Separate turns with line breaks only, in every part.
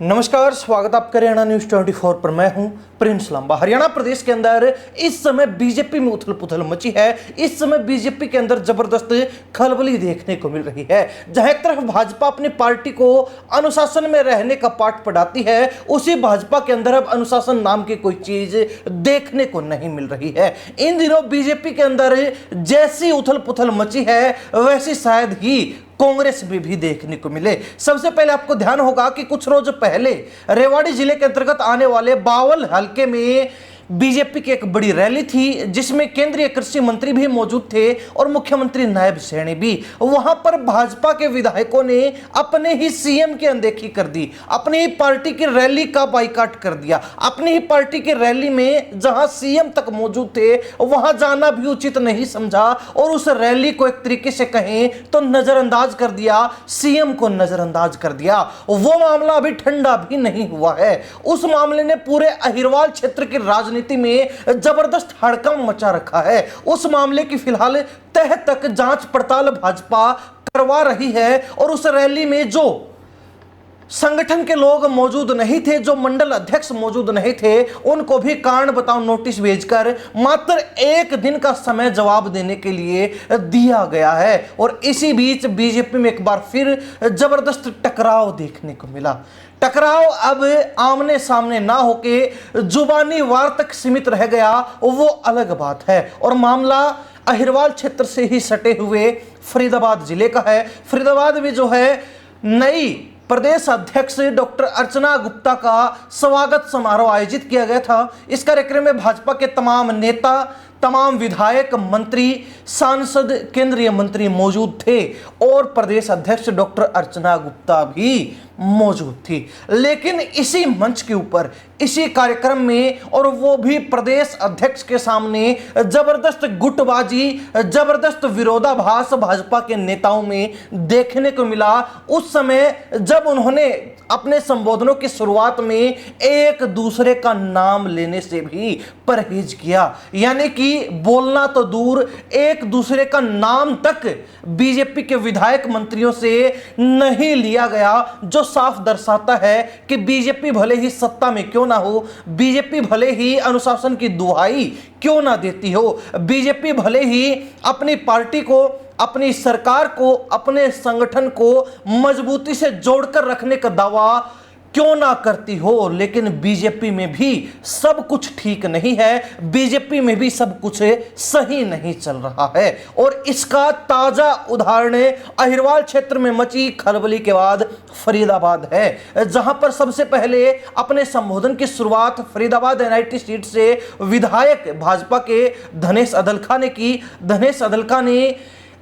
नमस्कार, स्वागत आपका हरियाणा न्यूज 24 पर। मैं हूं प्रिंस लांबा। हरियाणा प्रदेश के अंदर इस समय बीजेपी में उथल पुथल मची है। इस समय बीजेपी के अंदर जबरदस्त खलबली देखने को मिल रही है। जहां एक तरफ भाजपा अपनी पार्टी को अनुशासन में रहने का पाठ पढ़ाती है, उसी भाजपा के अंदर अब अनुशासन नाम की कोई चीज देखने को नहीं मिल रही है। इन दिनों बीजेपी के अंदर जैसी उथल पुथल मची है, वैसी शायद ही कांग्रेस में भी देखने को मिले। सबसे पहले आपको ध्यान होगा कि कुछ रोज पहले रेवाड़ी जिले के अंतर्गत आने वाले बावल हलके में बीजेपी की एक बड़ी रैली थी, जिसमें केंद्रीय कृषि मंत्री भी मौजूद थे और मुख्यमंत्री नायब सैनी भी। वहां पर भाजपा के विधायकों ने अपने ही सीएम की अनदेखी कर दी, अपनी ही पार्टी की रैली का बाइकाट कर दिया। अपनी ही पार्टी की रैली में जहां सीएम तक मौजूद थे, वहां जाना भी उचित नहीं समझा और उस रैली को एक तरीके से कहें तो नजरअंदाज कर दिया, सीएम को नजरअंदाज कर दिया। वो मामला अभी ठंडा भी नहीं हुआ है। उस मामले ने पूरे अहिरवाल क्षेत्र की राजनीति में जबरदस्त हड़कंप मचा रखा है। उस मामले की फिलहाल तह तक जांच पड़ताल भाजपा करवा रही है और उस रैली में जो संगठन के लोग मौजूद नहीं थे, जो मंडल अध्यक्ष मौजूद नहीं थे, उनको भी कारण बताओ नोटिस भेजकर मात्र एक दिन का समय जवाब देने के लिए दिया गया है। और इसी बीच बीजेपी में एक बार फिर जबरदस्त टकराव देखने को मिला। टकराव अब आमने सामने ना होके जुबानी वार तक सीमित रह गया, वो अलग बात है। और मामला अहिरवाल क्षेत्र से ही सटे हुए फरीदाबाद जिले का है। फरीदाबाद में जो है नई प्रदेश अध्यक्ष डॉक्टर अर्चना गुप्ता का स्वागत समारोह आयोजित किया गया था। इस कार्यक्रम में भाजपा के तमाम नेता, तमाम विधायक, मंत्री, सांसद, केंद्रीय मंत्री मौजूद थे और प्रदेश अध्यक्ष डॉक्टर अर्चना गुप्ता भी मौजूद थी। लेकिन इसी मंच के ऊपर, इसी कार्यक्रम में, और वो भी प्रदेश अध्यक्ष के सामने, जबरदस्त गुटबाजी, जबरदस्त विरोधाभास भाजपा के नेताओं में देखने को मिला। उस समय जब उन्होंने अपने संबोधनों की शुरुआत में एक दूसरे का नाम लेने से भी परहेज किया, यानी कि बोलना तो दूर, एक दूसरे का नाम तक बीजेपी के विधायक मंत्रियों से नहीं लिया गया, जो साफ दर्शाता है कि बीजेपी भले ही सत्ता में क्यों ना हो, बीजेपी भले ही अनुशासन की दुहाई क्यों ना देती हो, बीजेपी भले ही अपनी पार्टी को, अपनी सरकार को, अपने संगठन को मजबूती से जोड़कर रखने का दावा क्यों ना करती हो, लेकिन बीजेपी में भी सब कुछ ठीक नहीं है, बीजेपी में भी सब कुछ सही नहीं चल रहा है। और इसका ताजा उदाहरण अहिरवाल क्षेत्र में मची खलबली के बाद फरीदाबाद है, जहां पर सबसे पहले अपने संबोधन की शुरुआत फरीदाबाद एनआईटी सीट से विधायक भाजपा के धनेश अदलखा ने की। धनेश अदलखा ने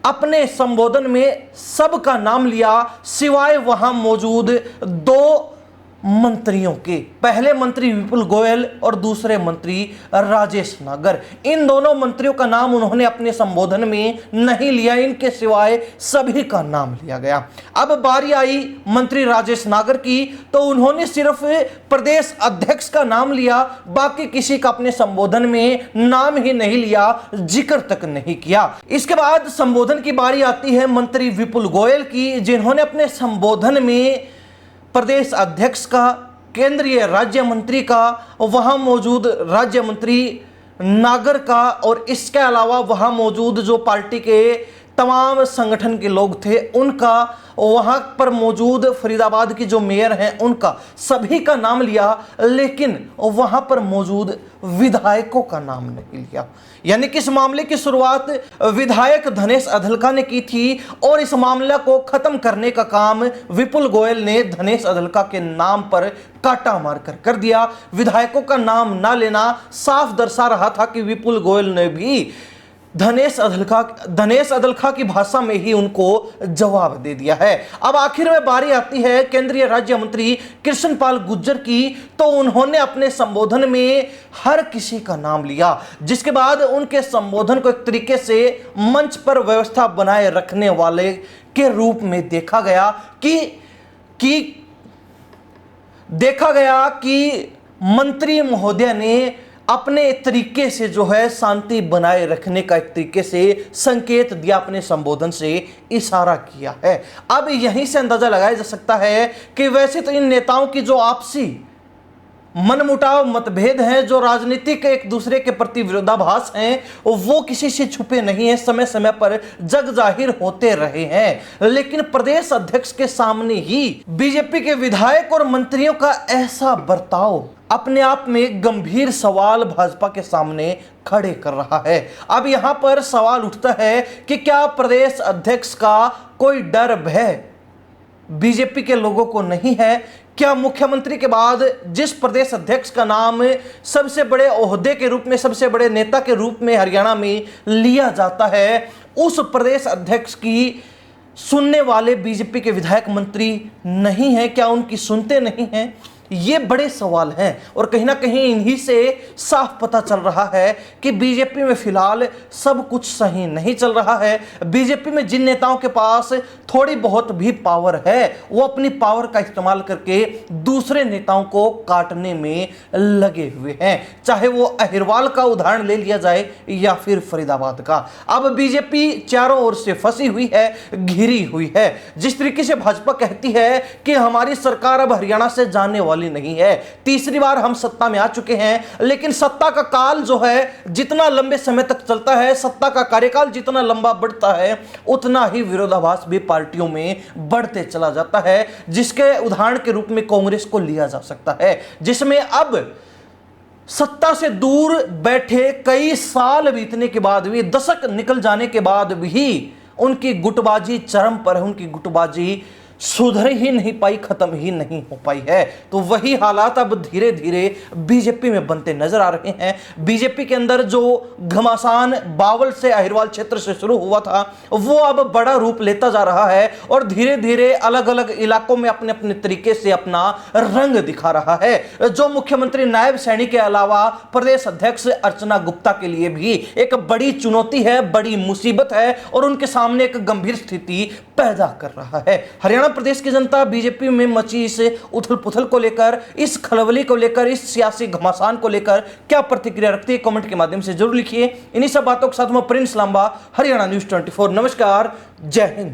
अपने संबोधन में सबका नाम लिया, सिवाय वहां मौजूद दो मंत्रियों के। पहले मंत्री विपुल गोयल और दूसरे मंत्री राजेश नागर। इन दोनों मंत्रियों का नाम उन्होंने अपने संबोधन में नहीं लिया, इनके सिवाय सभी का नाम लिया गया। अब बारी आई मंत्री राजेश नागर की, तो उन्होंने सिर्फ प्रदेश अध्यक्ष का नाम लिया, बाकी किसी का अपने संबोधन में नाम ही नहीं लिया, जिक्र तक नहीं किया। इसके बाद संबोधन की बारी आती है मंत्री विपुल गोयल की, जिन्होंने अपने संबोधन में प्रदेश अध्यक्ष का, केंद्रीय राज्य मंत्री का, वहां मौजूद राज्य मंत्री नागर का, और इसके अलावा वहां मौजूद जो पार्टी के तमाम संगठन के लोग थे उनका, वहां पर मौजूद फरीदाबाद की जो मेयर हैं उनका, सभी का नाम लिया, लेकिन वहां पर मौजूद विधायकों का नाम नहीं लिया। यानी कि इस मामले की शुरुआत विधायक धनेश अदलखा ने की थी और इस मामले को खत्म करने का काम विपुल गोयल ने धनेश अदलखा के नाम पर काटा मारकर कर दिया। विधायकों का नाम ना लेना साफ दर्शा रहा था कि विपुल गोयल ने भी धनेश अदलखा की भाषा में ही उनको जवाब दे दिया है। अब आखिर में बारी आती है केंद्रीय राज्य मंत्री कृष्ण पाल गुर्जर की, तो उन्होंने अपने संबोधन में हर किसी का नाम लिया, जिसके बाद उनके संबोधन को एक तरीके से मंच पर व्यवस्था बनाए रखने वाले के रूप में देखा गया कि मंत्री महोदय ने अपने तरीके से जो है शांति बनाए रखने का एक तरीके से संकेत दिया, अपने संबोधन से इशारा किया है। अब यहीं से अंदाजा लगाया जा सकता है कि वैसे तो इन नेताओं की जो आपसी मनमुटाव मतभेद हैं, जो राजनीतिक एक दूसरे के प्रति विरोधाभास हैं, वो किसी से छुपे नहीं हैं, समय समय पर जग जाहिर होते रहे हैं। लेकिन प्रदेश अध्यक्ष के सामने ही बीजेपी के विधायक और मंत्रियों का ऐसा बर्ताव अपने आप में गंभीर सवाल भाजपा के सामने खड़े कर रहा है। अब यहां पर सवाल उठता है कि क्या प्रदेश अध्यक्ष का कोई डर भय बीजेपी के लोगों को नहीं है? क्या मुख्यमंत्री के बाद जिस प्रदेश अध्यक्ष का नाम सबसे बड़े ओहदे के रूप में, सबसे बड़े नेता के रूप में हरियाणा में लिया जाता है, उस प्रदेश अध्यक्ष की सुनने वाले बीजेपी के विधायक मंत्री नहीं हैं? क्या उनकी सुनते नहीं हैं? ये बड़े सवाल हैं और कहीं ना कहीं इन्हीं से साफ पता चल रहा है कि बीजेपी में फिलहाल सब कुछ सही नहीं चल रहा है। बीजेपी में जिन नेताओं के पास थोड़ी बहुत भी पावर है, वो अपनी पावर का इस्तेमाल करके दूसरे नेताओं को काटने में लगे हुए हैं। चाहे वो अहिरवाल का उदाहरण ले लिया जाए या फिर फरीदाबाद का। अब बीजेपी चारों ओर से फंसी हुई है, घिरी हुई है। जिस तरीके से भाजपा कहती है कि हमारी सरकार अब हरियाणा से जाने वाली नहीं है, तीसरी बार हम सत्ता में आ चुके हैं, लेकिन सत्ता का काल जो है जितना लंबे समय तक चलता है, सत्ता का कार्यकाल जितना लंबा बढ़ता है, उतना ही विरोधाभास भी पार्टियों में बढ़ते चला जाता है। जिसके उदाहरण के रूप में कांग्रेस को लिया जा सकता है, जिसमें अब सत्ता से दूर बैठे कई साल बीतने के बाद भी, दशक निकल जाने के बाद भी उनकी गुटबाजी चरम पर है, उनकी गुटबाजी सुधर ही नहीं पाई, खत्म ही नहीं हो पाई है। तो वही हालात अब धीरे धीरे बीजेपी में बनते नजर आ रहे हैं। बीजेपी के अंदर जो घमासान बावल से अहिरवाल क्षेत्र से शुरू हुआ था, वो अब बड़ा रूप लेता जा रहा है और धीरे धीरे अलग अलग इलाकों में अपने अपने तरीके से अपना रंग दिखा रहा है। जो मुख्यमंत्री नायब सैनी के अलावा प्रदेश अध्यक्ष अर्चना गुप्ता के लिए भी एक बड़ी चुनौती है, बड़ी मुसीबत है और उनके सामने एक गंभीर स्थिति पैदा कर रहा है। हरियाणा प्रदेश की जनता बीजेपी में मची इस उथल पुथल को लेकर, इस खलबली को लेकर, इस सियासी घमासान को लेकर क्या प्रतिक्रिया रखती है, कमेंट के माध्यम से जरूर लिखिए। इन्हीं सब बातों के साथ मैं प्रिंस लांबा, हरियाणा न्यूज़ 24। नमस्कार, जय हिंद।